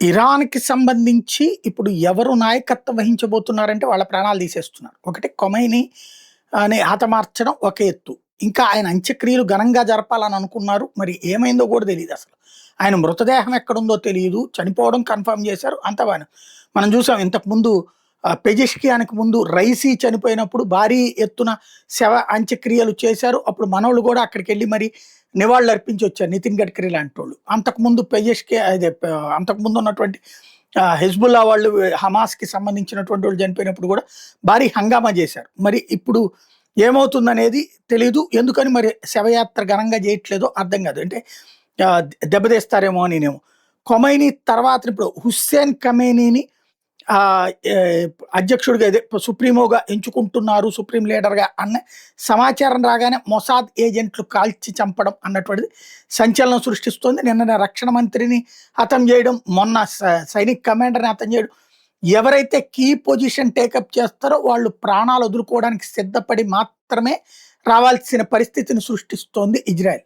ఇరాన్‌కి సంబంధించి ఇప్పుడు ఎవరు నాయకత్వం వహించబోతున్నారంటే వాళ్ళ ప్రాణాలు తీసేస్తున్నారు. ఒకటి ఖొమైనీ అని హతమార్చడం ఒక ఎత్తు. ఇంకా ఆయన అంత్యక్రియలు ఘనంగా జరపాలని అనుకున్నారు. మరి ఏమైందో కూడా తెలీదసలు. ఆయన మృతదేహం ఎక్కడుందో తెలీదు. చనిపోవడం కన్ఫర్మ్ చేశారు. అంతా బానే మనం చూసాం ఇంతకుముందు పెజెష్కియానికి ముందు రైసీ చనిపోయినప్పుడు భారీ ఎత్తున అంత్యక్రియలు చేశారు. అప్పుడు మనోళ్ళు కూడా అక్కడికెళ్ళి మరి నివాళులర్పించొచ్చారు. నితిన్ గడ్కరీ లాంటోళ్ళు. అంతకుముందు అంతకుముందు ఉన్నటువంటి హెజ్బుల్లా వాళ్ళు హమాస్‌కి సంబంధించినటువంటి వాళ్ళు చనిపోయినప్పుడు కూడా భారీ హంగామా చేశారు. మరి ఇప్పుడు ఏమవుతుందనేది తెలీదు. ఎందుకని మరి శవయాత్ర ఘనంగా చేయట్లేదో అర్థం కాదు. అంటే దెబ్బతీస్తారేమో అనినేమో. ఖొమైనీ తర్వాత ఇప్పుడు హుస్సేన్ ఖమేనీని అధ్యక్షుడిగా సుప్రీమోగా ఎంచుకుంటున్నారు, సుప్రీం లీడర్‌గా అన్న సమాచారం రాగానే మొసాద్ ఏజెంట్లు కాల్చి చంపడం అన్నటువంటిది సంచలనం సృష్టిస్తోంది. నిన్న రక్షణ మంత్రిని హతం చేయడం, మొన్న సైనిక్ కమాండర్‌ని హతం చేయడం. ఎవరైతే కీ పొజిషన్ టేకప్ చేస్తారో వాళ్ళు ప్రాణాలు వదులుకోవడానికి సిద్ధపడి మాత్రమే రావాల్సిన పరిస్థితిని సృష్టిస్తోంది ఇజ్రాయెల్.